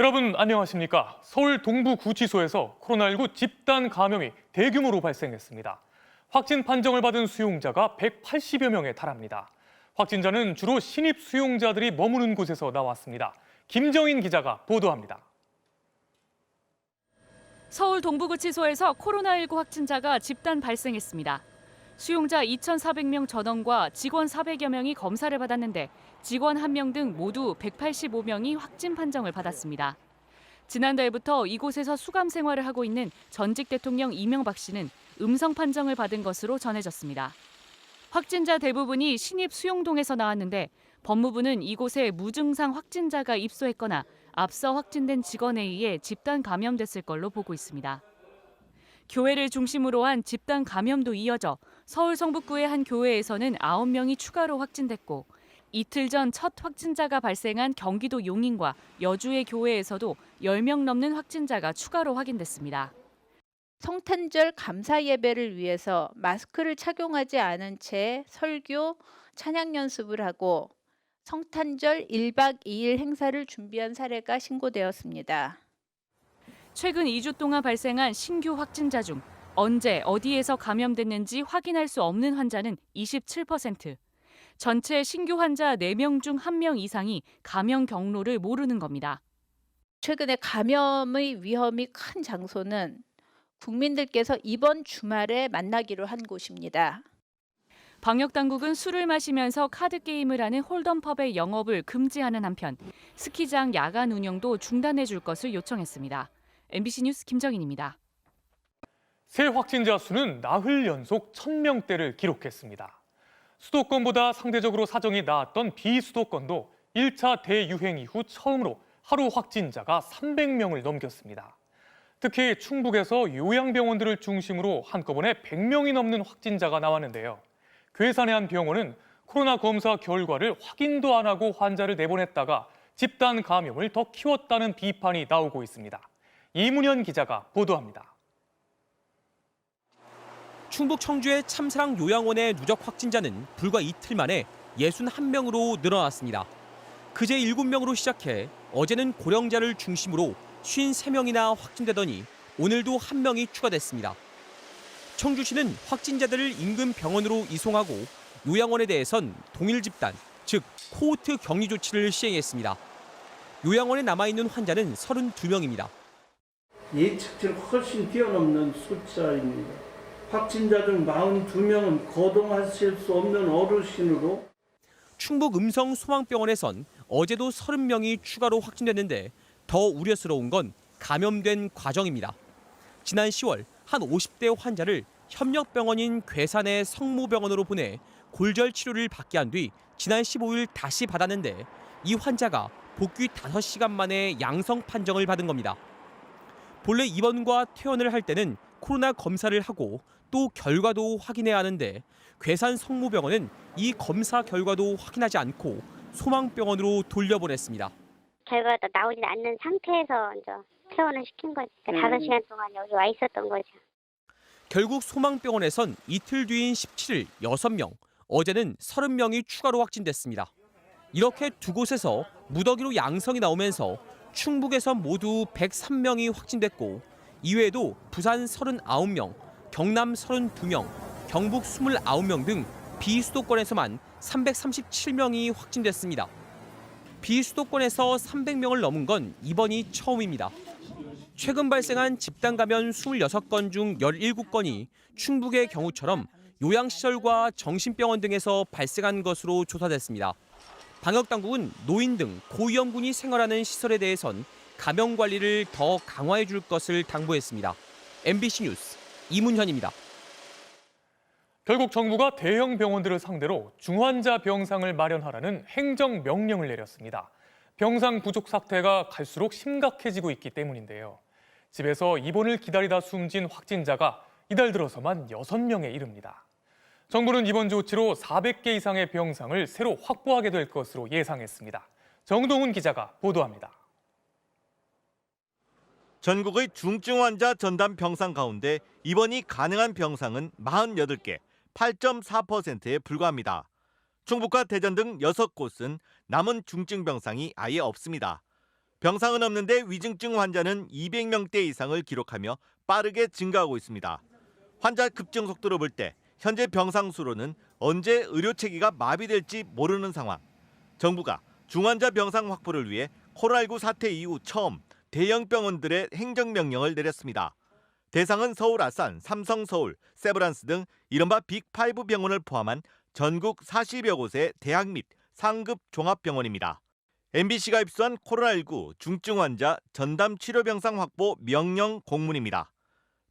여러분 안녕하십니까? 서울 동부구치소에서 코로나19 집단 감염이 대규모로 발생했습니다. 확진 판정을 받은 수용자가 180여 명에 달합니다. 확진자는 주로 신입 수용자들이 머무는 곳에서 나왔습니다. 김정인 기자가 보도합니다. 서울 동부구치소에서 코로나19 확진자가 집단 발생했습니다. 수용자 2,400명 전원과 직원 400여 명이 검사를 받았는데 직원 1명 등 모두 185명이 확진 판정을 받았습니다. 지난달부터 이곳에서 수감 생활을 하고 있는 전직 대통령 이명박 씨는 음성 판정을 받은 것으로 전해졌습니다. 확진자 대부분이 신입 수용동에서 나왔는데 법무부는 이곳에 무증상 확진자가 입소했거나 앞서 확진된 직원에 의해 집단 감염됐을 걸로 보고 있습니다. 교회를 중심으로 한 집단 감염도 이어져 서울 성북구의 한 교회에서는 9명이 추가로 확진됐고 이틀 전 첫 확진자가 발생한 경기도 용인과 여주의 교회에서도 10명 넘는 확진자가 추가로 확인됐습니다. 성탄절 감사 예배를 위해서 마스크를 착용하지 않은 채 설교, 찬양 연습을 하고 성탄절 1박 2일 행사를 준비한 사례가 신고되었습니다. 최근 2주 동안 발생한 신규 확진자 중 언제 어디에서 감염됐는지 확인할 수 없는 환자는 27%. 전체 신규 환자 4명 중 1명 이상이 감염 경로를 모르는 겁니다. 최근에 감염의 위험이 큰 장소는 국민들께서 이번 주말에 만나기로 한 곳입니다. 방역당국은 술을 마시면서 카드게임을 하는 홀덤펍의 영업을 금지하는 한편 스키장 야간 운영도 중단해 줄 것을 요청했습니다. MBC 뉴스 김정인입니다. 새 확진자 수는 나흘 연속 1,000명대를 기록했습니다. 수도권보다 상대적으로 사정이 나았던 비수도권도 1차 대유행 이후 처음으로 하루 확진자가 300명을 넘겼습니다. 특히 충북에서 요양병원들을 중심으로 한꺼번에 100명이 넘는 확진자가 나왔는데요. 괴산의 한 병원은 코로나 검사 결과를 확인도 안 하고 환자를 내보냈다가 집단 감염을 더 키웠다는 비판이 나오고 있습니다. 이문현 기자가 보도합니다. 충북 청주의 참사랑 요양원의 누적 확진자는 불과 이틀 만에 61명으로 늘어났습니다. 그제 7명으로 시작해 어제는 고령자를 중심으로 53명이나 확진되더니 오늘도 1명이 추가됐습니다. 청주시는 확진자들을 인근 병원으로 이송하고 요양원에 대해선 동일 집단, 즉 코호트 격리 조치를 시행했습니다. 요양원에 남아있는 환자는 32명입니다. 예측치를 훨씬 뛰어넘는 숫자입니다. 확진자 중 42명은 거동하실 수 없는 어르신으로. 충북 음성 소망병원에선 어제도 30명이 추가로 확진됐는데 더 우려스러운 건 감염된 과정입니다. 지난 10월 한 50대 환자를 협력병원인 괴산의 성모병원으로 보내 골절 치료를 받게 한 뒤 지난 15일 다시 받았는데 이 환자가 복귀 5시간 만에 양성 판정을 받은 겁니다. 본래 입원과 퇴원을 할 때는 코로나 검사를 하고 또 결과도 확인해야 하는데 괴산 성모병원은 이 검사 결과도 확인하지 않고 소망병원으로 돌려보냈습니다. 결과가 나오지 않는 상태에서 이제 퇴원을 시킨 거지. 그러니까 5시간 동안 여기 와 있었던 거죠. 결국 소망병원에선 이틀 뒤인 17일 6명, 어제는 30명이 추가로 확진됐습니다. 이렇게 두 곳에서 무더기로 양성이 나오면서 충북에서 모두 103명이 확진됐고 이외에도 부산 39명, 경남 32명, 경북 29명 등 비수도권에서만 337명이 확진됐습니다. 비수도권에서 300명을 넘은 건 이번이 처음입니다. 최근 발생한 집단 감염 26건 중 17건이 충북의 경우처럼 요양시설과 정신병원 등에서 발생한 것으로 조사됐습니다. 방역당국은 노인 등 고위험군이 생활하는 시설에 대해선 감염 관리를 더 강화해 줄 것을 당부했습니다. MBC 뉴스 이문현입니다. 결국 정부가 대형 병원들을 상대로 중환자 병상을 마련하라는 행정명령을 내렸습니다. 병상 부족 사태가 갈수록 심각해지고 있기 때문인데요. 집에서 입원을 기다리다 숨진 확진자가 이달 들어서만 6명에 이릅니다. 정부는 이번 조치로 400개 이상의 병상을 새로 확보하게 될 것으로 예상했습니다. 정동훈 기자가 보도합니다. 전국의 중증 환자 전담 병상 가운데 입원이 가능한 병상은 48개, 8.4%에 불과합니다. 충북과 대전 등 6곳은 남은 중증 병상이 아예 없습니다. 병상은 없는데 위중증 환자는 200명대 이상을 기록하며 빠르게 증가하고 있습니다. 환자 급증 속도로 볼 때 현재 병상 수로는 언제 의료 체계가 마비될지 모르는 상황. 정부가 중환자 병상 확보를 위해 코로나19 사태 이후 처음 대형 병원들의 행정명령을 내렸습니다. 대상은 서울 아산, 삼성 서울, 세브란스 등 이른바 빅5 병원을 포함한 전국 40여 곳의 대학 및 상급 종합병원입니다. MBC가 입수한 코로나19 중증 환자 전담 치료병상 확보 명령 공문입니다.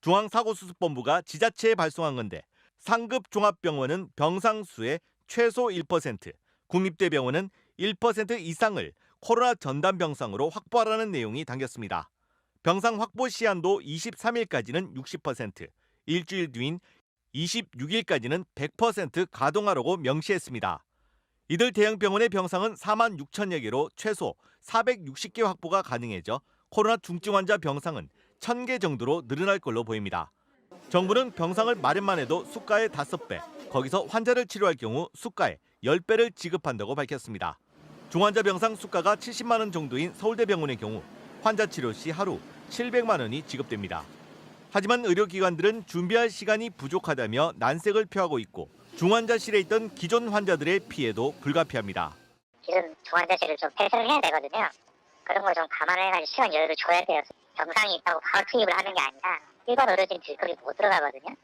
중앙사고수습본부가 지자체에 발송한 건데 상급 종합병원은 병상 수의 최소 1%, 국립대병원은 1% 이상을 코로나 전담 병상으로 확보하라는 내용이 담겼습니다. 병상 확보 시한도 23일까지는 60%, 일주일 뒤인 26일까지는 100% 가동하라고 명시했습니다. 이들 대형 병원의 병상은 4만 6천여 개로 최소 460개 확보가 가능해져 코로나 중증 환자 병상은 1,000개 정도로 늘어날 걸로 보입니다. 정부는 병상을 마련만 해도 수가의 5배, 거기서 환자를 치료할 경우 수가의 10배를 지급한다고 밝혔습니다. 중환자 병상 수가가 70만 원 정도인 서울대병원의 경우 환자 치료 시 하루 700만 원이 지급됩니다. 하지만 의료기관들은 준비할 시간이 부족하다며 난색을 표하고 있고 중환자실에 있던 기존 환자들의 피해도 불가피합니다. 기존 중환자실을 좀 폐쇄를 해야 되거든요. 그런 걸 좀 감안해가지고 시간 여유를 줘야 돼요. 병상이 있다고 바로 투입을 하는 게 아니라 일반 의료진들이 거기 못 들어가거든요.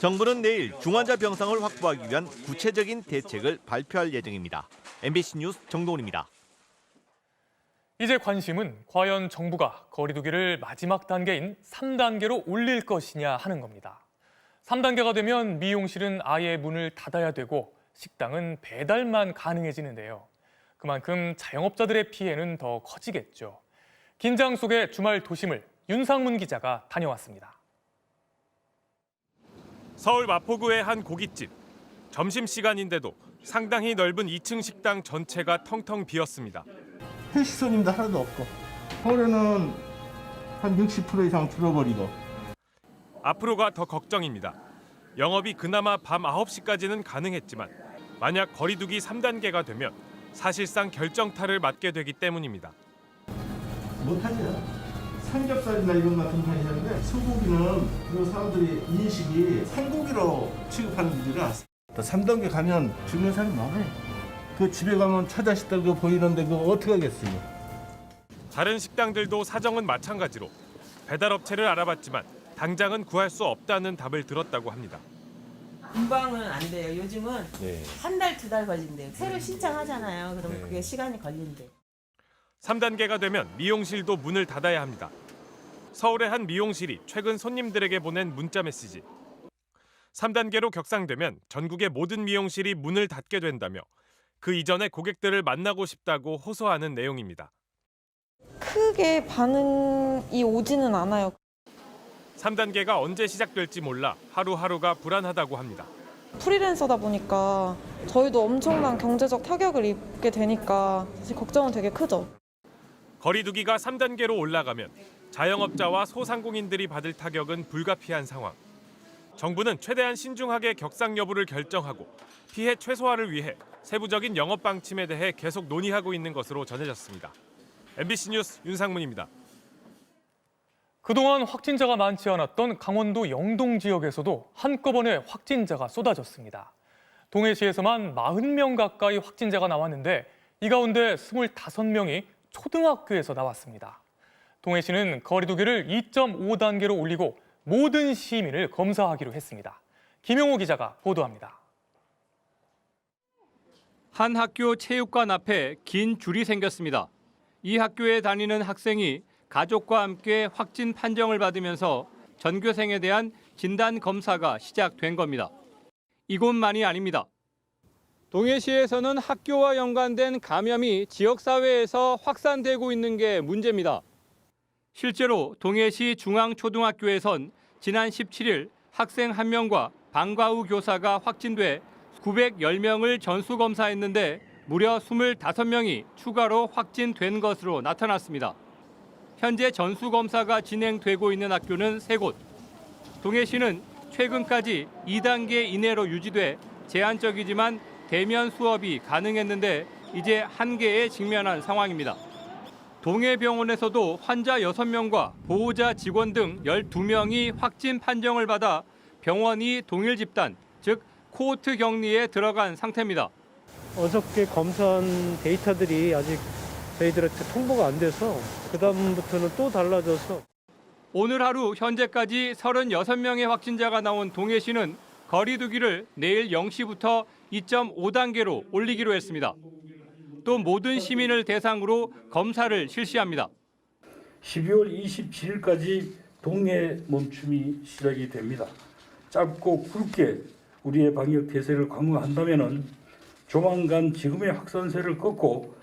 정부는 내일 중환자 병상을 확보하기 위한 구체적인 대책을 발표할 예정입니다. MBC 뉴스 정동훈입니다. 이제 관심은 과연 정부가 거리 두기를 마지막 단계인 3단계로 올릴 것이냐 하는 겁니다. 3단계가 되면 미용실은 아예 문을 닫아야 되고 식당은 배달만 가능해지는데요. 그만큼 자영업자들의 피해는 더 커지겠죠. 긴장 속의 주말 도심을 윤상문 기자가 다녀왔습니다. 서울 마포구의 한 고깃집. 점심시간인데도 상당히 넓은 2층 식당 전체가 텅텅 비었습니다. 회식 손님도 하나도 없고 올해는 한 60% 이상 줄어버리고. 앞으로가 더 걱정입니다. 영업이 그나마 밤 9시까지는 가능했지만 만약 거리두기 3단계가 되면 사실상 결정타를 맞게 되기 때문입니다. 못하죠. 삼겹살이나 이런 같은 판이는데 소고기는 그 사람들이 인식이 생고기로 취급하는 분들이라 3단계 가면 죽는 사람이 많아요. 그 집에 가면 처자식들 그 보이는데 그거 어떻게 하겠어요. 다른 식당들도 사정은 마찬가지로 배달업체를 알아봤지만 당장은 구할 수 없다는 답을 들었다고 합니다. 금방은 안 돼요. 요즘은 한 달, 2달 걸린대요. 새로 신청하잖아요. 그러면 그게 시간이 걸린대요. 3단계가 되면 미용실도 문을 닫아야 합니다. 서울의 한 미용실이 최근 손님들에게 보낸 문자 메시지. 3단계로 격상되면 전국의 모든 미용실이 문을 닫게 된다며 그 이전에 고객들을 만나고 싶다고 호소하는 내용입니다. 크게 반응이 오지는 않아요. 3단계가 언제 시작될지 몰라 하루하루가 불안하다고 합니다. 프리랜서다 보니까 저희도 엄청난 경제적 타격을 입게 되니까 사실 걱정은 되게 크죠. 거리두기가 3단계로 올라가면 자영업자와 소상공인들이 받을 타격은 불가피한 상황. 정부는 최대한 신중하게 격상 여부를 결정하고 피해 최소화를 위해 세부적인 영업 방침에 대해 계속 논의하고 있는 것으로 전해졌습니다. MBC 뉴스 윤상문입니다. 그동안 확진자가 많지 않았던 강원도 영동 지역에서도 한꺼번에 확진자가 쏟아졌습니다. 동해시에서만 40명 가까이 확진자가 나왔는데 이 가운데 25명이 초등학교에서 나왔습니다. 동해시는 거리두기를 2.5단계로 올리고 모든 시민을 검사하기로 했습니다. 김용호 기자가 보도합니다. 한 학교 체육관 앞에 긴 줄이 생겼습니다. 이 학교에 다니는 학생이 가족과 함께 확진 판정을 받으면서 전교생에 대한 진단 검사가 시작된 겁니다. 이곳만이 아닙니다. 동해시에서는 학교와 연관된 감염이 지역사회에서 확산되고 있는 게 문제입니다. 실제로 동해시 중앙초등학교에선 지난 17일 학생 1명과 방과 후 교사가 확진돼 910명을 전수검사했는데 무려 25명이 추가로 확진된 것으로 나타났습니다. 현재 전수검사가 진행되고 있는 학교는 3곳. 동해시는 최근까지 2단계 이내로 유지돼 제한적이지만 대면 수업이 가능했는데 이제 한계에 직면한 상황입니다. 동해병원에서도 환자 6명과 보호자 직원 등 12명이 확진 판정을 받아 병원이 동일 집단, 즉 코호트 격리에 들어간 상태입니다. 어저께 검사한 데이터들이 아직 저희들한테 통보가 안 돼서 그다음부터는 또 달라져서 오늘 하루 현재까지 36명의 확진자가 나온 동해시는 거리 두기를 내일 0시부터 2.5단계로 올리기로 했습니다. 또 모든 시민을 대상으로 검사를 실시합니다. 12월 27일까지 동해 멈춤이 시작이 됩니다. 짧고 굵게 우리의 방역 대책을 강화한다면은 조만간 지금의 확산세를 꺾고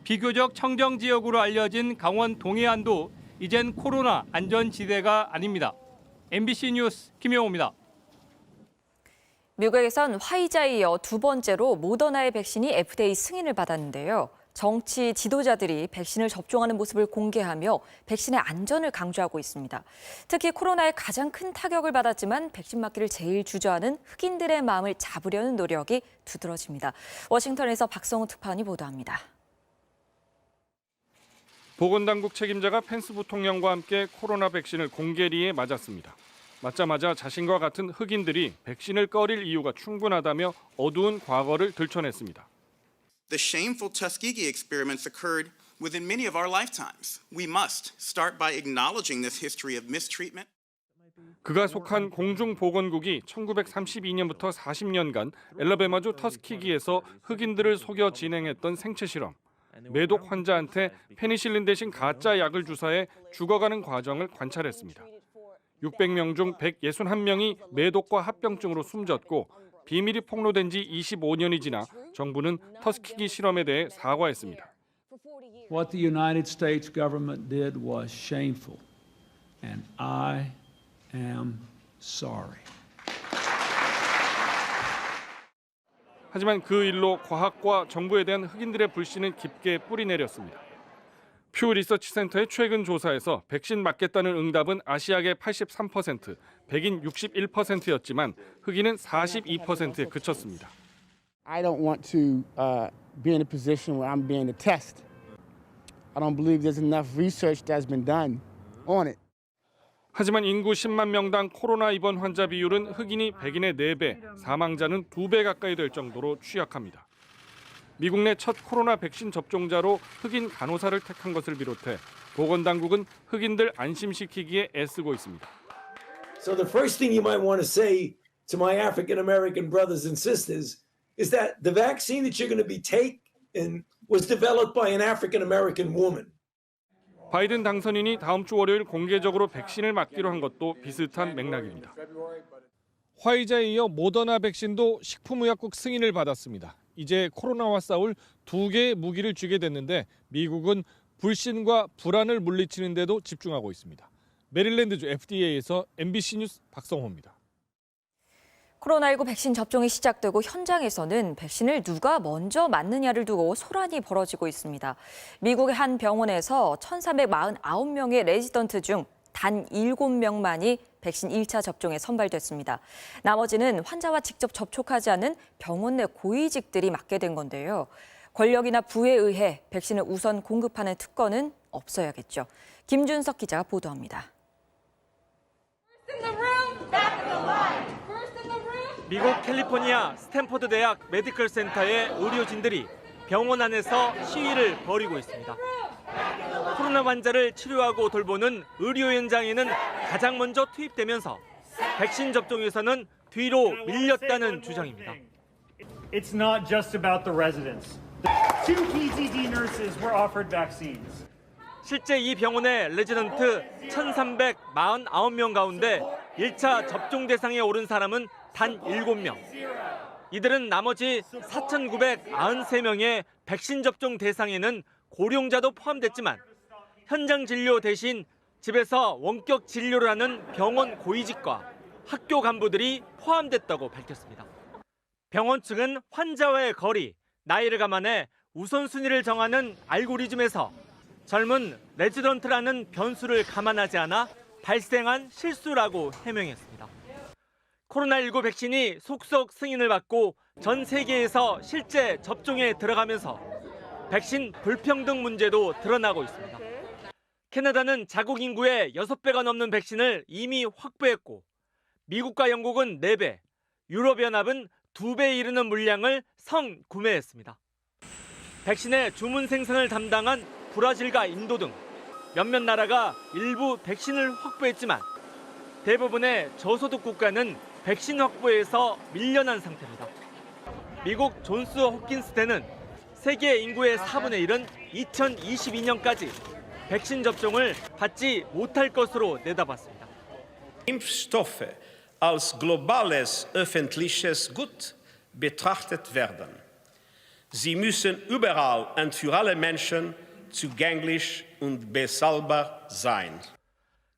비교적 청정 지역으로 알려진 강원 동해안도 이젠 코로나 안전지대가 아닙니다. MBC 뉴스 김영호입니다. 미국에선 화이자에 이어 두 번째로 모더나의 백신이 FDA 승인을 받았는데요. 정치 지도자들이 백신을 접종하는 모습을 공개하며 백신의 안전을 강조하고 있습니다. 특히 코로나에 가장 큰 타격을 받았지만 백신 맞기를 제일 주저하는 흑인들의 마음을 잡으려는 노력이 두드러집니다. 워싱턴에서 박성우 특파원이 보도합니다. 보건당국 책임자가 펜스 부통령과 함께 코로나 백신을 공개리에 맞았습니다. 맞자마자 자신과 같은 흑인들이 백신을 꺼릴 이유가 충분하다며 어두운 과거를 들춰냈습니다. The shameful Tuskegee experiments occurred within many of our lifetimes. We must start by acknowledging this history of mistreatment. 그가 속한 공중보건국이 1932년부터 40년간 엘라베마주 터스키기에서 흑인들을 속여 진행했던 생체 실험. 매독 환자한테 페니실린 대신 가짜 약을 주사해 죽어가는 과정을 관찰했습니다. 600명 중 161명이 매독과 합병증으로 숨졌고 비밀이 폭로된 지 25년이 지나 정부는 터스키기 실험에 대해 사과했습니다. What the United States government did was shameful, and I am sorry. 하지만 그 일로 과학과 정부에 대한 흑인들의 불신은 깊게 뿌리내렸습니다. 퓨 리서치 센터의 최근 조사에서 백신 맞겠다는 응답은 아시아계 83%, 백인 61%였지만 흑인은 42%에 그쳤습니다. I don't want to be in a position where I'm being a test. I don't believe there's enough research that's been done on it. 하지만 인구 10만 명당 코로나 입원 환자 비율은 흑인이 백인의 4배, 사망자는 2배 가까이 될 정도로 취약합니다. 미국 내 첫 코로나 백신 접종자로 흑인 간호사를 택한 것을 비롯해 보건당국은 흑인들 안심시키기에 애쓰고 있습니다. So the first thing you might want to say to my African American brothers and sisters is that the vaccine that you're going to be taking was developed by an African American woman. 바이든 당선인이 다음 주 월요일 공개적으로 백신을 맞기로 한 것도 비슷한 맥락입니다. 화이자에 이어 모더나 백신도 식품의약국 승인을 받았습니다. 이제 코로나와 싸울 2개의 무기를 쥐게 됐는데 미국은 불신과 불안을 물리치는 데도 집중하고 있습니다. 메릴랜드주 FDA에서 MBC 뉴스 박성호입니다. 코로나19 백신 접종이 시작되고 현장에서는 백신을 누가 먼저 맞느냐를 두고 소란이 벌어지고 있습니다. 미국의 한 병원에서 1,349명의 레지던트 중 단 7명만이 백신 1차 접종에 선발됐습니다. 나머지는 환자와 직접 접촉하지 않은 병원 내 고위직들이 맞게 된 건데요. 권력이나 부에 의해 백신을 우선 공급하는 특권은 없어야겠죠. 김준석 기자가 보도합니다. 미국 캘리포니아 스탠포드 대학 메디컬 센터의 의료진들이 병원 안에서 시위를 벌이고 있습니다. 코로나 환자를 치료하고 돌보는 의료 현장에는 가장 먼저 투입되면서 백신 접종에서는 뒤로 밀렸다는 주장입니다. It's not just about the residents. 2 PZD nurses were offered vaccines. 실제 이 병원의 레지던트 1,349명 가운데 1차 접종 대상에 오른 사람은 단 7명. 이들은 나머지 4,993명의 백신 접종 대상에는 고령자도 포함됐지만 현장 진료 대신 집에서 원격 진료를 하는 병원 고위직과 학교 간부들이 포함됐다고 밝혔습니다. 병원 측은 환자와의 거리, 나이를 감안해 우선순위를 정하는 알고리즘에서 젊은 레지던트라는 변수를 감안하지 않아 발생한 실수라고 해명했습니다. 코로나19 백신이 속속 승인을 받고 전 세계에서 실제 접종에 들어가면서 백신 불평등 문제도 드러나고 있습니다. 캐나다는 자국 인구의 6배가 넘는 백신을 이미 확보했고 미국과 영국은 4배, 유럽연합은 2배에 이르는 물량을 성구매했습니다. 백신의 주문 생산을 담당한 브라질과 인도 등 몇몇 나라가 일부 백신을 확보했지만 대부분의 저소득 국가는 백신 확보에서 밀려난 상태입니다. 미국 존스 홉킨스 대는 세계 인구의 4분의 1은 2022년까지 백신 접종을 받지 못할 것으로 내다봤습니다. Impfstoffe als globales öffentliches Gut betrachtet werden. Sie müssen überall und für alle Menschen zugänglich und bezahlbar sein.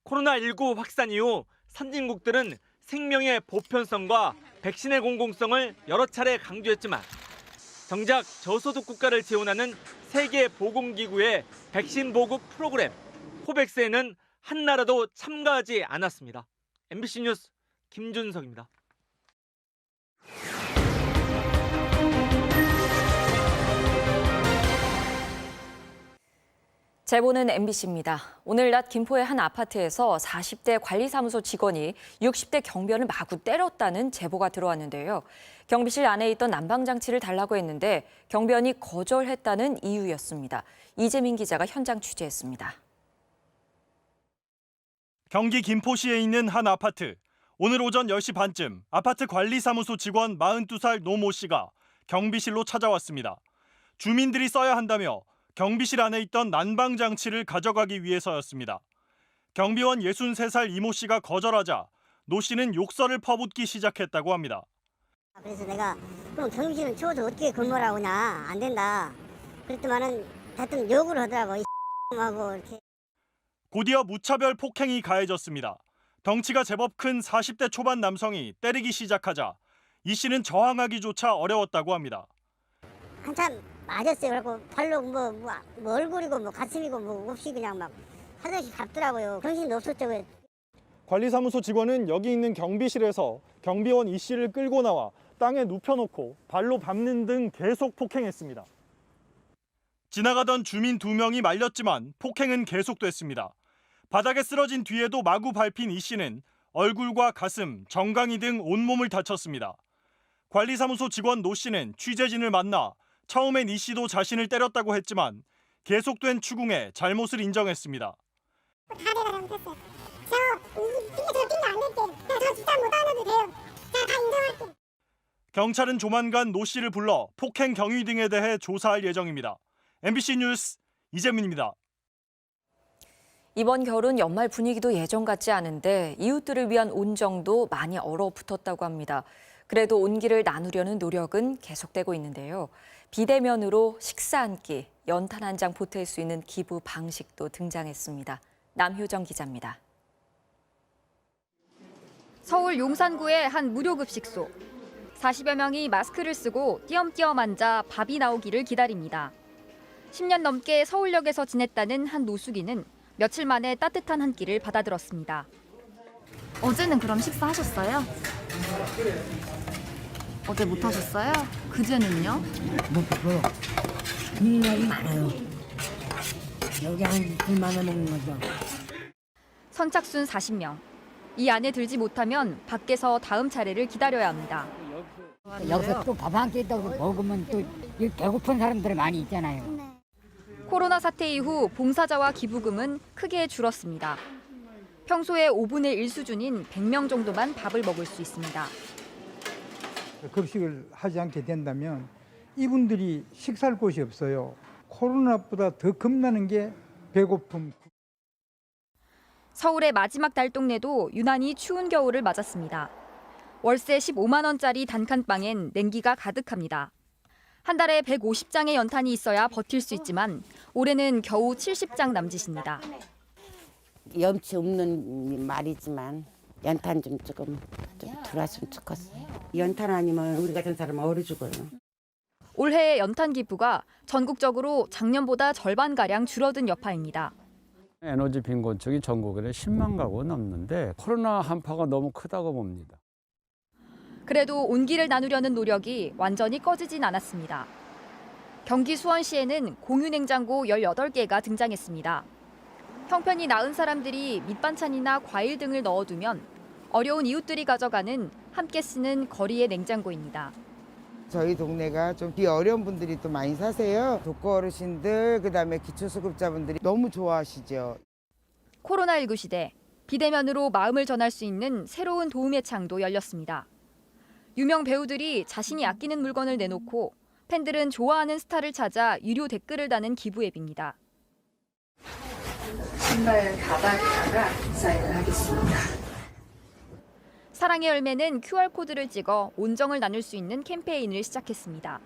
코로나19 확산 이후 선진국들은 생명의 보편성과 백신의 공공성을 여러 차례 강조했지만 정작 저소득 국가를 지원하는 세계보건기구의 백신 보급 프로그램 코백스에는 한 나라도 참가하지 않았습니다. MBC 뉴스 김준석입니다. 제보는 MBC입니다. 오늘 낮 김포의 한 아파트에서 40대 관리사무소 직원이 60대 경비원을 마구 때렸다는 제보가 들어왔는데요. 경비실 안에 있던 난방장치를 달라고 했는데 경비원이 거절했다는 이유였습니다. 이재민 기자가 현장 취재했습니다. 경기 김포시에 있는 한 아파트. 오늘 오전 10시 반쯤 아파트 관리사무소 직원 42살 노 모 씨가 경비실로 찾아왔습니다. 주민들이 써야 한다며 경비실 안에 있던 난방장치를 가져가기 위해서였습니다. 경비원 63살 이모 씨가 거절하자 노 씨는 욕설을 퍼붓기 시작했다고 합니다. 그래서 내가 그럼 경비실은 추워서 어떻게 근무를 하냐 안 된다. 그랬더만은 하여튼 욕을 하더라고. 하고 이렇게. 곧이어 무차별 폭행이 가해졌습니다. 덩치가 제법 큰 40대 초반 남성이 때리기 시작하자 이 씨는 저항하기조차 어려웠다고 합니다. 한참 맞았어요. 그래고 발로 뭐 얼굴이고 뭐 가슴이고 뭐 없이 그냥 막 화장실 갔더라고요. 정신도 없었죠. 관리사무소 직원은 여기 있는 경비실에서 경비원 이 씨를 끌고 나와 땅에 눕혀놓고 발로 밟는 등 계속 폭행했습니다. 지나가던 주민 2명이 말렸지만 폭행은 계속됐습니다. 바닥에 쓰러진 뒤에도 마구 밟힌 이 씨는 얼굴과 가슴, 정강이 등 온몸을 다쳤습니다. 관리사무소 직원 노 씨는 취재진을 만나 처음엔 이 씨도 자신을 때렸다고 했지만 계속된 추궁에 잘못을 인정했습니다. 다리가 잘못했어요. 안 낼게요. 저 진짜 못 안아도 돼요. 제가 다 인정할게요. 경찰은 조만간 노 씨를 불러 폭행 경위 등에 대해 조사할 예정입니다. MBC 뉴스 이재민입니다. 이번 겨울은 연말 분위기도 예전 같지 않은데 이웃들을 위한 온정도 많이 얼어붙었다고 합니다. 그래도 온기를 나누려는 노력은 계속되고 있는데요. 비대면으로 식사 한 끼, 연탄 한 장 보탤 수 있는 기부 방식도 등장했습니다. 남효정 기자입니다. 서울 용산구의 한 무료급식소. 40여 명이 마스크를 쓰고 띄엄띄엄 앉아 밥이 나오기를 기다립니다. 10년 넘게 서울역에서 지냈다는 한 노숙인은 며칠 만에 따뜻한 한 끼를 받아들었습니다. 어제는 그럼 식사하셨어요? 어제 못 하셨어요? 그제는요? 못하고 민원이 많아요. 여기 한 2만 원 먹는 거죠. 선착순 40명. 이 안에 들지 못하면 밖에서 다음 차례를 기다려야 합니다. 여기서 또 밥 한 끼 먹으면 또 배고픈 사람들이 많이 있잖아요. 코로나 사태 이후 봉사자와 기부금은 크게 줄었습니다. 평소의 5분의 1 수준인 100명 정도만 밥을 먹을 수 있습니다. 급식을 하지 않게 된다면 이분들이 식사할 곳이 없어요. 코로나보다 더 겁나는 게 배고픔. 서울의 마지막 달동네도 유난히 추운 겨울을 맞았습니다. 월세 15만 원짜리 단칸방엔 냉기가 가득합니다. 한 달에 150장의 연탄이 있어야 버틸 수 있지만 올해는 겨우 70장 남짓입니다. 염치 없는 말이지만 연탄 좀 들어왔으면 좋겠어요. 연탄 아니면 우리 같은 사람은 얼어 죽어요. 올해의 연탄 기부가 전국적으로 작년보다 절반가량 줄어든 여파입니다. 에너지 빈곤층이 전국에 10만 가구 넘는데 코로나 한파가 너무 크다고 봅니다. 그래도 온기를 나누려는 노력이 완전히 꺼지진 않았습니다. 경기 수원시에는 공유냉장고 18개가 등장했습니다. 형편이 나은 사람들이 밑반찬이나 과일 등을 넣어두면 어려운 이웃들이 가져가는 함께 쓰는 거리의 냉장고입니다. 저희 동네가 좀 어려운 분들이 또 많이 사세요. 독거 어르신들, 그다음에 기초수급자분들이 너무 좋아하시죠. 코로나19 시대 비대면으로 마음을 전할 수 있는 새로운 도움의 창도 열렸습니다. 유명 배우들이 자신이 아끼는 물건을 내놓고 팬들은 좋아하는 스타를 찾아 유료 댓글을 다는 기부 앱입니다. 신발 가방에다가 사인을 하겠습니다. 사랑의 열매는 QR코드를 찍어 온정을 나눌 수 있는 캠페인을 시작했습니다.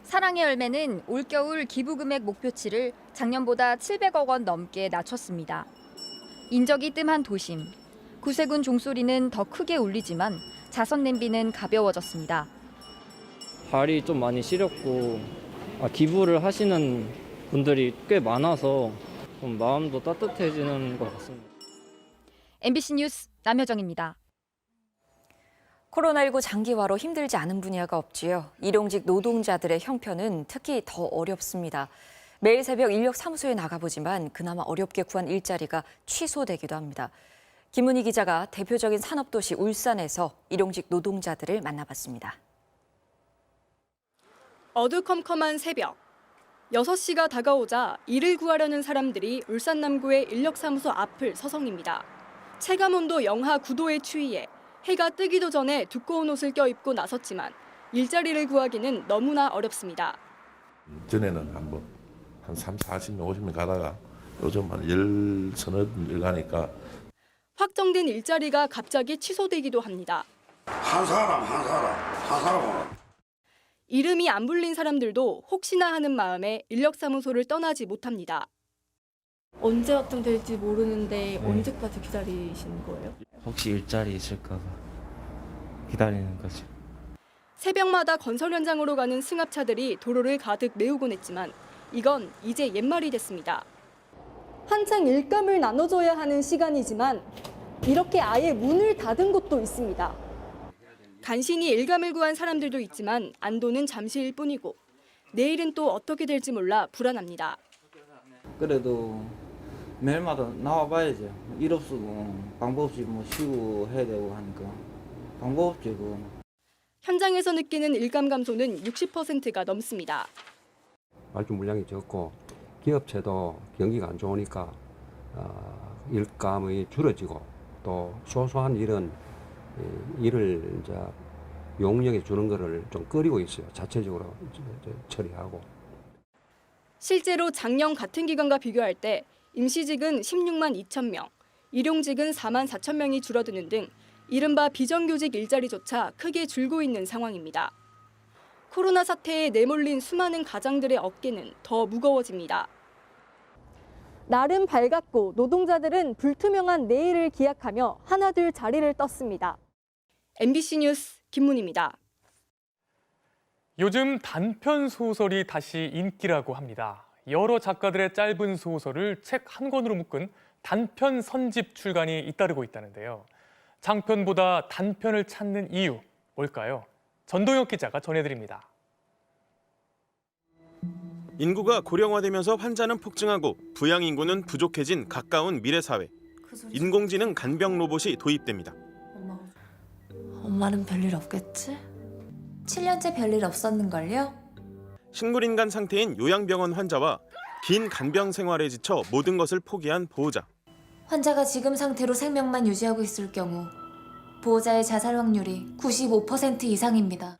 사랑의 열매는 올겨울 기부금액 목표치를 작년보다 700억 원 넘게 낮췄습니다. 인적이 뜸한 도심. 구세군 종소리는 더 크게 울리지만 자선 냄비는 가벼워졌습니다. 발이 좀 많이 시렸고 기부를 하시는 분들이 꽤 많아서 좀 마음도 따뜻해지는 것 같습니다. MBC 뉴스 남효정입니다. 코로나19 장기화로 힘들지 않은 분야가 없지요. 일용직 노동자들의 형편은 특히 더 어렵습니다. 매일 새벽 인력사무소에 나가보지만 그나마 어렵게 구한 일자리가 취소되기도 합니다. 김문희 기자가 대표적인 산업도시 울산에서 일용직 노동자들을 만나봤습니다. 어두컴컴한 새벽. 6시가 다가오자 일을 구하려는 사람들이 울산 남구의 인력사무소 앞을 서성입니다. 체감온도 영하 9도의 추위에 해가 뜨기도 전에 두꺼운 옷을 껴입고 나섰지만 일자리를 구하기는 너무나 어렵습니다. 전에는 한 3, 40명, 50명 가다가 요즘 한 10서너 가니까 확정된 일자리가 갑자기 취소되기도 합니다. 한 사람. 이름이 안 불린 사람들도 혹시나 하는 마음에 인력사무소를 떠나지 못합니다. 언제 확정될지 모르는데 언제까지 기다리시는 거예요? 혹시 일자리 있을까 봐 기다리는 거죠. 새벽마다 건설 현장으로 가는 승합차들이 도로를 가득 메우곤 했지만 이건 이제 옛말이 됐습니다. 한창 일감을 나눠줘야 하는 시간이지만 이렇게 아예 문을 닫은 곳도 있습니다. 간신히 일감을 구한 사람들도 있지만 안도는 잠시일 뿐이고 내일은 또 어떻게 될지 몰라 불안합니다. 그래도 매일마다 나와봐야죠. 일 없으고 방법 없이 쉬고 해야 되고 하니까 방법 없지 그거. 현장에서 느끼는 일감 감소는 60%가 넘습니다. 발주 물량이 적고 기업체도 경기가 안 좋으니까 일감이 줄어지고 또 소소한 일은 일을 이제 용역해 주는 거를 좀 꺼리고 있어요. 자체적으로 처리하고. 실제로 작년 같은 기간과 비교할 때 임시직은 16만 2천 명, 일용직은 4만 4천 명이 줄어드는 등 이른바 비정규직 일자리조차 크게 줄고 있는 상황입니다. 코로나 사태에 내몰린 수많은 가장들의 어깨는 더 무거워집니다. 날은 밝았고 노동자들은 불투명한 내일을 기약하며 하나둘 자리를 떴습니다. MBC 뉴스 김문희입니다. 요즘 단편 소설이 다시 인기라고 합니다. 여러 작가들의 짧은 소설을 책 한 권으로 묶은 단편 선집 출간이 잇따르고 있다는데요. 장편보다 단편을 찾는 이유 뭘까요? 전동혁 기자가 전해드립니다. 인구가 고령화되면서 환자는 폭증하고 부양 인구는 부족해진 가까운 미래 사회. 인공지능 간병 로봇이 도입됩니다. 엄마는 별일 없겠지? 7년째 별일 없었는걸요? 식물인간 상태인 요양병원 환자와 긴 간병 생활에 지쳐 모든 것을 포기한 보호자. 환자가 지금 상태로 생명만 유지하고 있을 경우 보호자의 자살 확률이 95% 이상입니다.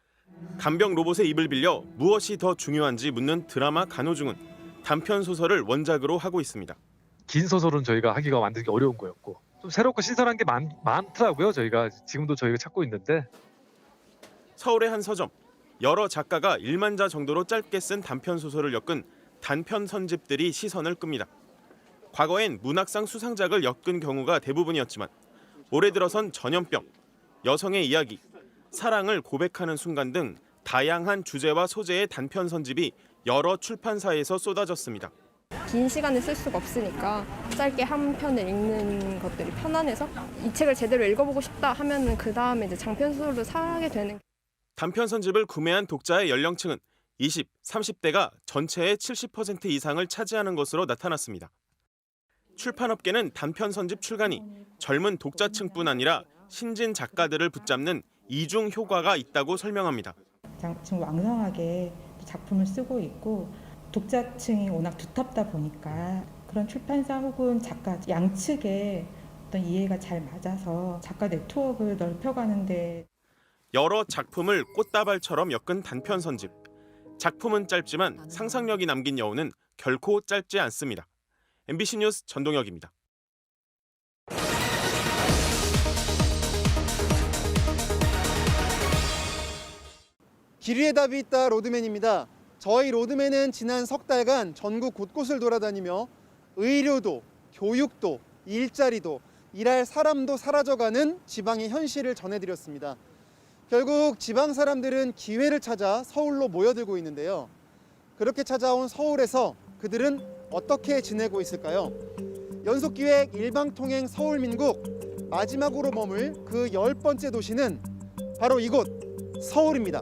간병 로봇의 입을 빌려 무엇이 더 중요한지 묻는 드라마 간호중은 단편 소설을 원작으로 하고 있습니다. 긴 소설은 저희가 하기가 만들기 어려운 거였고 좀 새롭고 신선한 게 많더라고요. 저희가 찾고 있는데. 서울의 한 서점. 여러 작가가 1만 자 정도로 짧게 쓴 단편 소설을 엮은 단편 선집들이 시선을 끕니다. 과거엔 문학상 수상작을 엮은 경우가 대부분이었지만 올해 들어선 전염병, 여성의 이야기, 사랑을 고백하는 순간 등 다양한 주제와 소재의 단편 선집이 여러 출판사에서 쏟아졌습니다. 긴 시간을 쓸 수가 없으니까 짧게 한 편을 읽는 것들이 편안해서 이 책을 제대로 읽어보고 싶다 하면은 그 다음에 이제 장편 소설을 사게 되는. 단편 선집을 구매한 독자의 연령층은 20, 30대가 전체의 70% 이상을 차지하는 것으로 나타났습니다. 출판업계는 단편 선집 출간이 젊은 독자층뿐 아니라 신진 작가들을 붙잡는 이중 효과가 있다고 설명합니다. 지금 왕성하게 작품을 쓰고 있고 독자층이 워낙 두텁다 보니까 그런 출판사 혹은 작가 양측의 어떤 이해가 잘 맞아서 작가 네트워크를 넓혀가는데 여러 작품을 꽃다발처럼 엮은 단편 선집. 작품은 짧지만 상상력이 남긴 여운은 결코 짧지 않습니다. MBC 뉴스 전동혁입니다. 길 위에 답이 있다 로드맨입니다. 저희 로드맨은 지난 석 달간 전국 곳곳을 돌아다니며 의료도, 교육도, 일자리도, 일할 사람도 사라져가는 지방의 현실을 전해드렸습니다. 결국 지방 사람들은 기회를 찾아 서울로 모여들고 있는데요. 그렇게 찾아온 서울에서 그들은 어떻게 지내고 있을까요? 연속기획 일방통행 서울민국 마지막으로 머물 그 10번째 도시는 바로 이곳 서울입니다.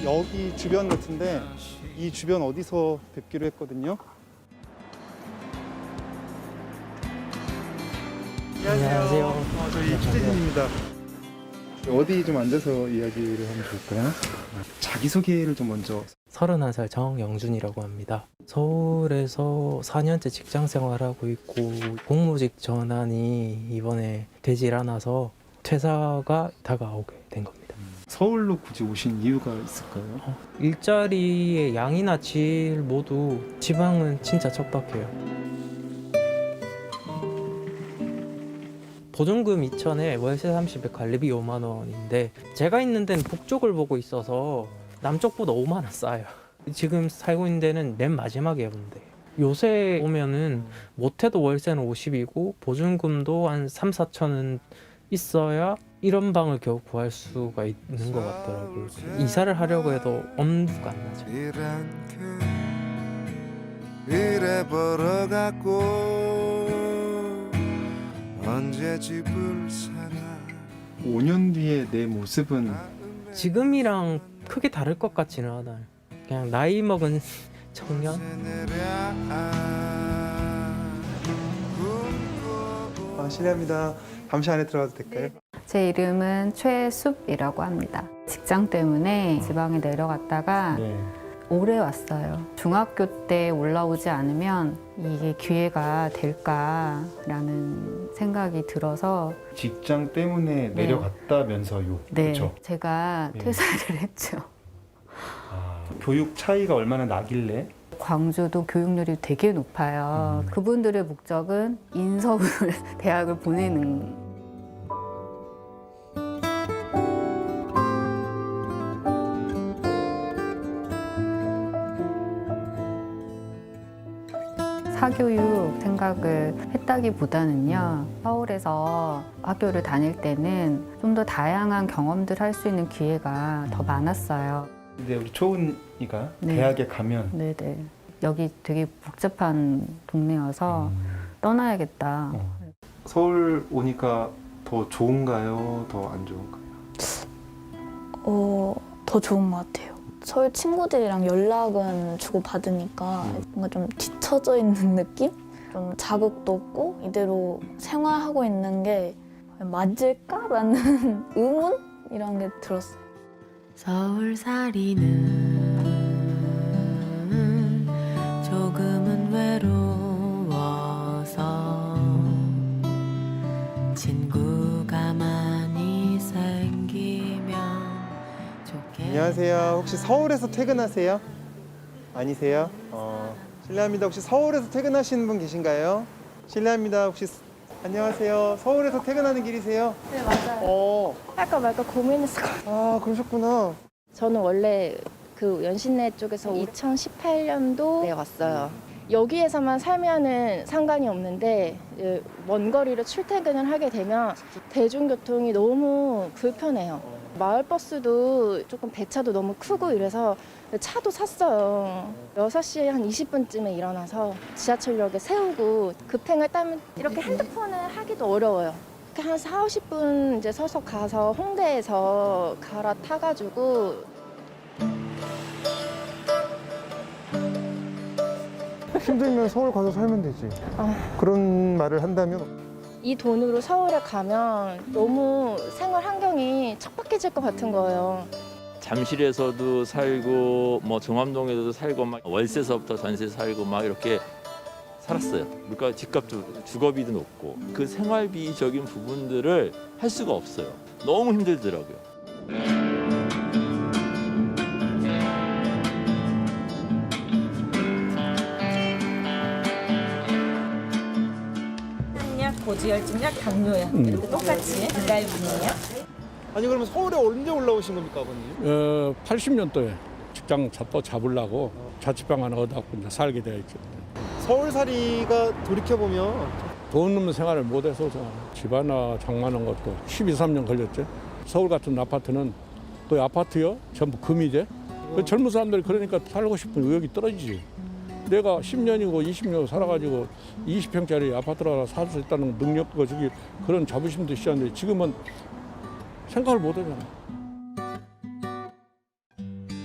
여기 주변 같은데 이 주변 어디서 뵙기로 했거든요. 안녕하세요. 저희 취재진입니다. 어디 좀 앉아서 이야기를 하면 좋을까요? 자기소개를 좀 먼저. 31살 정영준이라고 합니다. 서울에서 4년째 직장 생활하고 있고 공무직 전환이 이번에 되질 않아서 퇴사가 다가오게 된 겁니다. 서울로 굳이 오신 이유가 있을까요? 일자리의 양이나 질 모두 지방은 진짜 척박해요. 보증금 2,000에 월세 30에 관리비 5만 원인데 제가 있는 데는 북쪽을 보고 있어서 남쪽보다 5만 원 싸요. 지금 살고 있는 데는 맨 마지막에 온대. 요새 오면은 못해도 월세는 50이고 보증금도 한 3, 4천은 있어야 이런 방을 겨우 구할 수가 있는 것 같더라고요. 이사를 하려고 해도 엄두가 안 나죠. 이래 벌어갖고 언제 집을 사나. 5년 뒤에 내 모습은 지금이랑 크게 다를 것 같지는 않아요. 그냥 나이 먹은 청년? 실례합니다. 잠시 안에 들어가도 될까요? 제 이름은 최숲이라고 합니다. 직장 때문에 지방에 내려갔다가 올해 왔어요. 중학교 때 올라오지 않으면 이게 기회가 될까라는 생각이 들어서 직장 때문에 내려갔다면서요. 네, 그렇죠? 제가 퇴사를 했죠. 교육 차이가 얼마나 나길래? 광주도 교육열이 되게 높아요. 그분들의 목적은 인서울 대학을 보내는. 사교육 생각을 했다기보다는요, 서울에서 학교를 다닐 때는 좀 더 다양한 경험들 할 수 있는 기회가 더 많았어요. 근데 우리 초은이가 네. 대학에 가면 네네. 여기 되게 복잡한 동네여서 떠나야겠다. 서울 오니까 더 좋은가요? 더 안 좋은가요? 더 좋은 것 같아요. 서울 친구들이랑 연락은 주고받으니까 뭔가 좀 뒤처져 있는 느낌? 좀 자극도 없고 이대로 생활하고 있는 게 맞을까라는 의문? 이런 게 들었어요. 서울살이는 조금은 외로워서 친구가 많이 생기면 좋겠다. 안녕하세요. 혹시 서울에서 퇴근하세요? 아니세요? 실례합니다. 혹시 서울에서 퇴근하시는 분 계신가요? 실례합니다. 혹시 안녕하세요. 서울에서 퇴근하는 길이세요? 네, 맞아요. 할까 말까 고민했었거든요. 아, 그러셨구나. 저는 원래 그 연신내 쪽에서 2018년도에 왔어요. 여기에서만 살면은 상관이 없는데 먼 거리로 출퇴근을 하게 되면 대중교통이 너무 불편해요. 마을버스도 조금 배차도 너무 크고 이래서 차도 샀어요. 6시에 한 20분쯤에 일어나서 지하철역에 세우고 급행을 따면 이렇게 핸드폰을 하기도 어려워요. 한 4, 50분 이제 서서 가서 홍대에서 갈아타가지고 힘들면 서울 가서 살면 되지. 그런 말을 한다면 이 돈으로 서울에 가면 너무 생활 환경이 척박해질 것 같은 거예요. 잠실에서도 살고 뭐 정암동에서도 살고 막 월세서부터 전세 살고 막 이렇게 살았어요. 물가 집값도 주거비도 높고 그 생활비적인 부분들을 할 수가 없어요. 너무 힘들더라고요. 한약, 고지혈증약, 당뇨약 이렇게 똑같이 불가일분이에요. 아니 그러면 서울에 언제 올라오신 겁니까, 아버님? 80년도에 직장 또 잡으려고 자취방 하나 얻어갖고 이제 살게 되어 있죠. 서울살이가 돌이켜보면 돈 없는 생활을 못해서 집 하나 장만한 것도 12, 13년 걸렸죠. 서울 같은 아파트는 또 아파트요? 전부 금이제. 그 젊은 사람들이 그러니까 살고 싶은 의욕이 떨어지지. 내가 10년이고 20년 살아가지고 20평짜리 아파트를 하나 살 수 있다는 능력과 저기 그런 자부심도 있었는데 지금은 생각을 못 하잖아.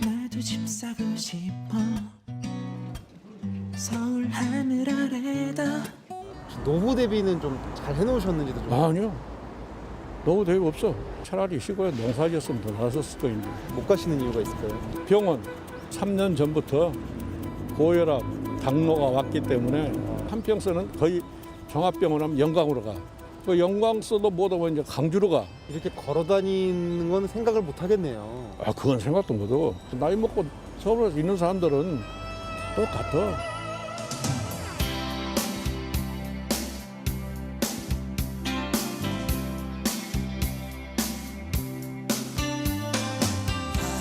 나도 집 사고 싶어 서울 하늘 아래다. 노후 대비는 좀 잘 해놓으셨는지도 좀. 아니요. 노후 대비 없어. 차라리 시골에 농사 지었으면 더 나았을 거인데. 못 가시는 이유가 있을까요? 병원 3년 전부터 고혈압, 당뇨가 왔기 때문에 한평서는 거의 종합병원 하면 영광으로 가. 그 영광서도 못 오면 이제 강주로 가. 이렇게 걸어 다니는 건 생각을 못 하겠네요. 아, 그건 생각도 못하고. 나이 먹고 서울에 있는 사람들은 똑같아.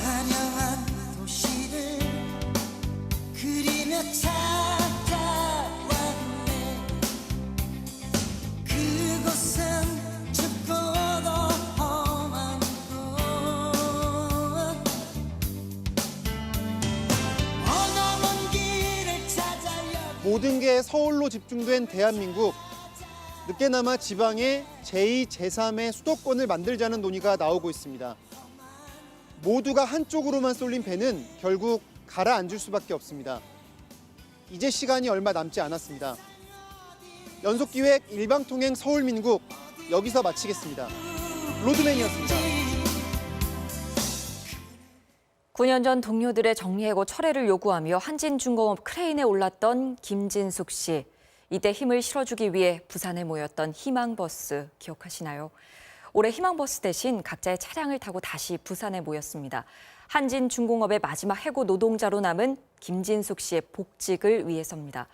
화려한 도시를 그리며 찾아왔네. 그곳은 춥고도 험한 곳. 어느 먼 길을 찾아려. 모든 게 서울로 집중된 대한민국. 늦게나마 지방에 제2, 제3의 수도권을 만들자는 논의가 나오고 있습니다. 모두가 한쪽으로만 쏠린 배는 결국 가라앉을 수밖에 없습니다. 이제 시간이 얼마 남지 않았습니다. 연속기획 일방통행 서울민국 여기서 마치겠습니다. 로드맨이었습니다. 9년 전 동료들의 정리해고 철회를 요구하며 한진중공업 크레인에 올랐던 김진숙 씨. 이때 힘을 실어주기 위해 부산에 모였던 희망버스 기억하시나요? 올해 희망버스 대신 각자의 차량을 타고 다시 부산에 모였습니다. 한진중공업의 마지막 해고 노동자로 남은 김진숙 씨의 복직을 위해서입니다.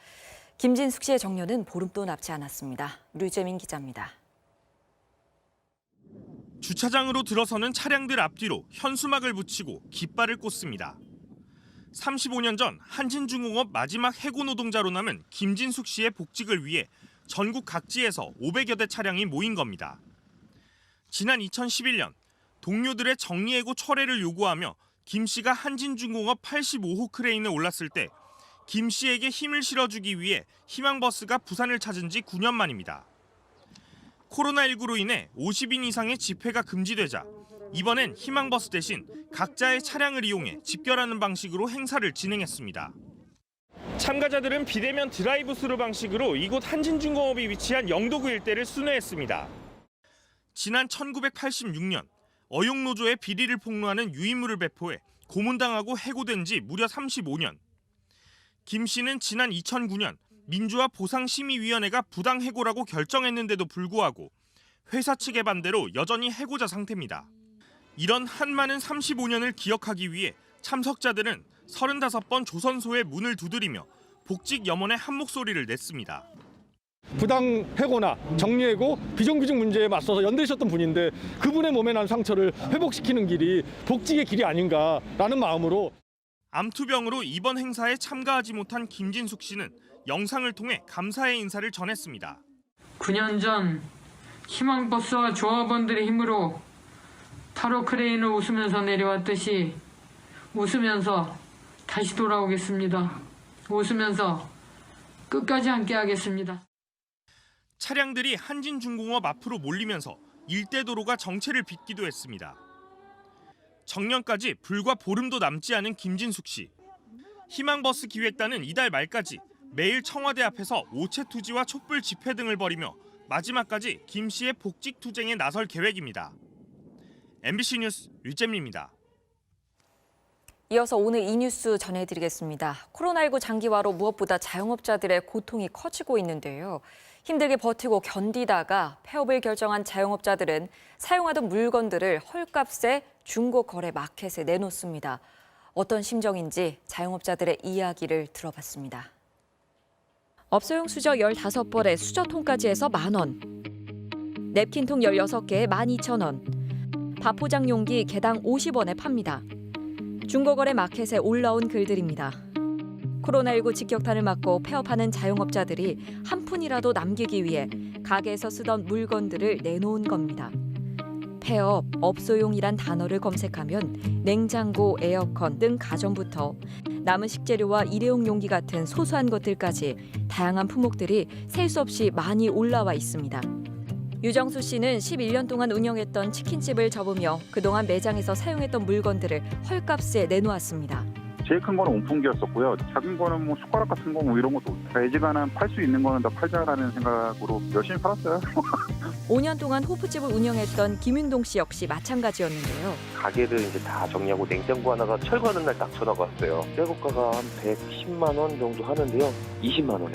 김진숙 씨의 정년은 보름도 남지 않았습니다. 류재민 기자입니다. 주차장으로 들어서는 차량들 앞뒤로 현수막을 붙이고 깃발을 꽂습니다. 35년 전 한진중공업 마지막 해고 노동자로 남은 김진숙 씨의 복직을 위해 전국 각지에서 500여 대 차량이 모인 겁니다. 지난 2011년 동료들의 정리해고 철회를 요구하며 김 씨가 한진중공업 85호 크레인에 올랐을 때 김 씨에게 힘을 실어주기 위해 희망버스가 부산을 찾은 지 9년 만입니다. 코로나19로 인해 50인 이상의 집회가 금지되자 이번엔 희망버스 대신 각자의 차량을 이용해 집결하는 방식으로 행사를 진행했습니다. 참가자들은 비대면 드라이브스루 방식으로 이곳 한진중공업이 위치한 영도구 일대를 순회했습니다. 지난 1986년 어용노조의 비리를 폭로하는 유인물을 배포해 고문당하고 해고된 지 무려 35년. 김 씨는 지난 2009년 민주화 보상심의위원회가 부당해고라고 결정했는데도 불구하고 회사 측의 반대로 여전히 해고자 상태입니다. 이런 한많은 35년을 기억하기 위해 참석자들은 35번 조선소의 문을 두드리며 복직 염원의 한 목소리를 냈습니다. 부당 해고나 정리해고, 비정규직 문제에 맞서서 연대하셨던 분인데 그분의 몸에 난 상처를 회복시키는 길이 복직의 길이 아닌가라는 마음으로 암투병으로 이번 행사에 참가하지 못한 김진숙 씨는 영상을 통해 감사의 인사를 전했습니다. 9년 전 희망버스와 조합원들의 힘으로 타로 크레인을 웃으면서 내려왔듯이 웃으면서 다시 돌아오겠습니다. 웃으면서 끝까지 함께하겠습니다. 차량들이 한진중공업 앞으로 몰리면서 일대도로가 정체를 빚기도 했습니다. 정년까지 불과 보름도 남지 않은 김진숙 씨. 희망버스 기획단은 이달 말까지 매일 청와대 앞에서 오체 투지와 촛불 집회 등을 벌이며 마지막까지 김 씨의 복직 투쟁에 나설 계획입니다. MBC 뉴스 류잼리입니다. 이어서 오늘 이 뉴스 전해드리겠습니다. 코로나19 장기화로 무엇보다 자영업자들의 고통이 커지고 있는데요. 힘들게 버티고 견디다가 폐업을 결정한 자영업자들은 사용하던 물건들을 헐값에 중고거래 마켓에 내놓습니다. 어떤 심정인지 자영업자들의 이야기를 들어봤습니다. 업소용 수저 15벌에 수저통까지 해서 10,000원. 냅킨통 16개에 12,000원. 밥포장 용기 개당 50원에 팝니다. 중고거래 마켓에 올라온 글들입니다. 코로나19 직격탄을 맞고 폐업하는 자영업자들이 한 푼이라도 남기기 위해 가게에서 쓰던 물건들을 내놓은 겁니다. 폐업, 업소용이란 단어를 검색하면 냉장고, 에어컨 등 가전부터 남은 식재료와 일회용 용기 같은 소소한 것들까지 다양한 품목들이 셀 수 없이 많이 올라와 있습니다. 유정수 씨는 11년 동안 운영했던 치킨집을 접으며 그동안 매장에서 사용했던 물건들을 헐값에 내놓았습니다. 제일 큰 거는 온풍기였었고요. 작은 거는 뭐 숟가락 같은 거 뭐 이런 것도 애지간한 팔 수 있는 거는 다 팔자라는 생각으로 열심히 팔았어요. 5년 동안 호프집을 운영했던 김윤동 씨 역시 마찬가지였는데요. 가게를 이제 다 정리하고 냉장고 하나가 철거하는 날 딱 전화가 왔어요. 새고가가 한 110만 원 정도 하는데요. 20만 원에.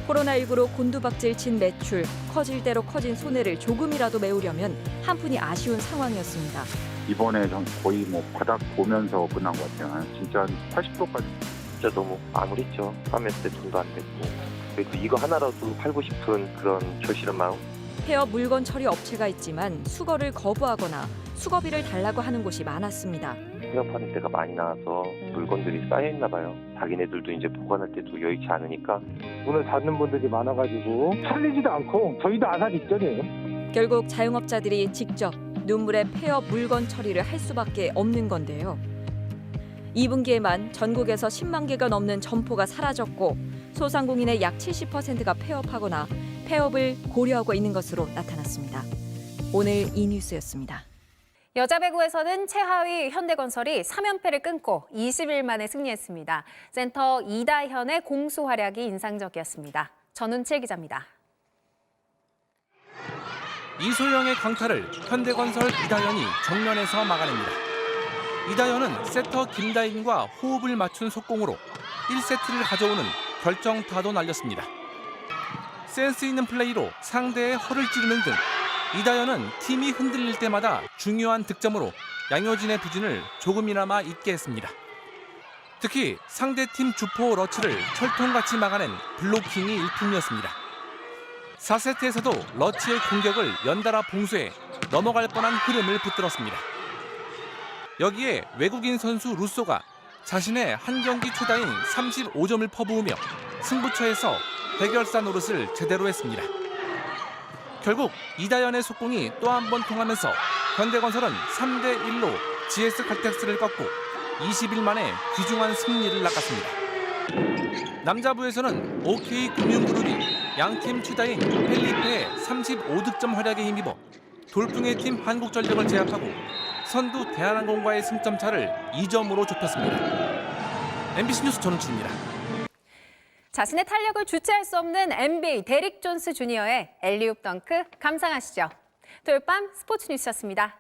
코로나19로 곤두박질 친 매출, 커질 대로 커진 손해를 조금이라도 메우려면 한 푼이 아쉬운 상황이었습니다. 이번에 거의 뭐 바닥 보면서 끝난 것 같아요. 진짜 한 80%까지. 진짜 너무 암울했죠. 판매세 돈도 안 됐고. 그래도 이거 하나라도 팔고 싶은 그런 절실한 마음. 폐업 물건 처리 업체가 있지만 수거를 거부하거나 수거비를 달라고 하는 곳이 많았습니다. 폐업하는 데가 많이 나와서 물건들이 쌓여있나 봐요. 자기네들도 이제 보관할 때도 여의치 않으니까. 문을 닫는 분들이 많아가지고 팔리지도 않고 저희도 안 한 직전이에요. 결국 자영업자들이 직접 눈물의 폐업 물건 처리를 할 수밖에 없는 건데요. 2분기에만 전국에서 10만 개가 넘는 점포가 사라졌고 소상공인의 약 70%가 폐업하거나 폐업을 고려하고 있는 것으로 나타났습니다. 오늘 이 뉴스였습니다. 여자 배구에서는 최하위 현대건설이 3연패를 끊고 20일 만에 승리했습니다. 센터 이다현의 공수 활약이 인상적이었습니다. 전운칠 기자입니다. 이소영의 강타를 현대건설 이다현이 정면에서 막아냅니다. 이다현은 세터 김다인과 호흡을 맞춘 속공으로 1세트를 가져오는 결정타도 날렸습니다. 센스 있는 플레이로 상대의 허를 찌르는 등 이다현은 팀이 흔들릴 때마다 중요한 득점으로 양효진의 부진을 조금이나마 잊게 했습니다. 특히 상대팀 주포 러치를 철통같이 막아낸 블로킹이 일품이었습니다. 4세트에서도 러치의 공격을 연달아 봉쇄해 넘어갈 뻔한 흐름을 붙들었습니다. 여기에 외국인 선수 루소가 자신의 한 경기 최다인 35점을 퍼부으며 승부처에서 해결사 노릇을 제대로 했습니다. 결국 이다현의 속공이 또 한 번 통하면서 현대건설은 3대1로 GS 칼텍스를 꺾고 20일 만에 귀중한 승리를 낚았습니다. 남자부에서는 OK금융그룹이 양팀 최다인 펠리페의 35득점 활약에 힘입어 돌풍의 팀 한국전력을 제압하고 선두 대한항공과의 승점 차를 2점으로 좁혔습니다. MBC 뉴스 전우치입니다. 자신의 탄력을 주체할 수 없는 NBA 데릭 존스 주니어의 엘리웁 덩크 감상하시죠. 토요일 밤 스포츠 뉴스였습니다.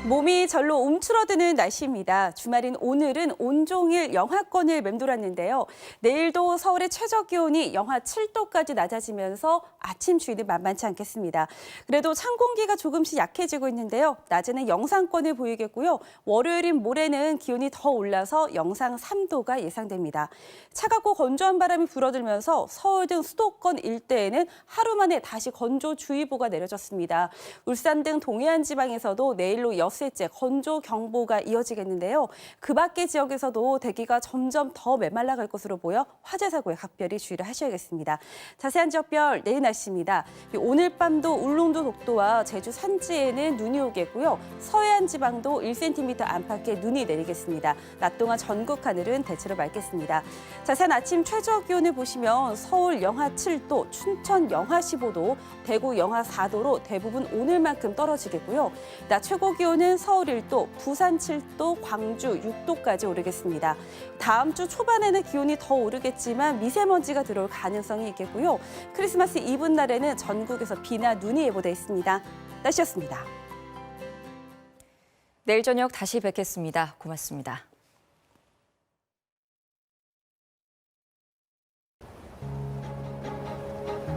몸이 절로 움츠러드는 날씨입니다. 주말인 오늘은 온종일 영하권을 맴돌았는데요. 내일도 서울의 최저 기온이 영하 7도까지 낮아지면서 아침 추위는 만만치 않겠습니다. 그래도 찬 공기가 조금씩 약해지고 있는데요. 낮에는 영상권을 보이겠고요. 월요일인 모레는 기온이 더 올라서 영상 3도가 예상됩니다. 차갑고 건조한 바람이 불어들면서 서울 등 수도권 일대에는 하루 만에 다시 건조주의보가 내려졌습니다. 울산 등 동해안 지방에서도 내일로 엿새째 건조경보가 이어지겠는데요. 그 밖의 지역에서도 대기가 점점 더 메말라갈 것으로 보여 화재 사고에 각별히 주의를 하셔야겠습니다. 자세한 지역별 내일 날씨입니다. 오늘 밤도 울릉도 독도와 제주 산지에는 눈이 오겠고요. 서해안 지방도 1cm 안팎의 눈이 내리겠습니다. 낮 동안 전국 하늘은 대체로 맑겠습니다. 자세한 아침 최저 기온을 보시면 서울 영하 7도, 춘천 영하 15도, 대구 영하 4도로 대부분 오늘만큼 떨어지겠고요. 낮 최고 기온은 서울 1도, 부산 7도, 광주 6도까지 오르겠습니다. 다음 주 초반에는 기온이 더 오르겠지만 미세먼지가 들어올 가능성이 있겠고요. 크리스마스 이브 날에는 전국에서 비나 눈이 예보돼 있습니다. 날씨였습니다. 내일 저녁 다시 뵙겠습니다. 고맙습니다.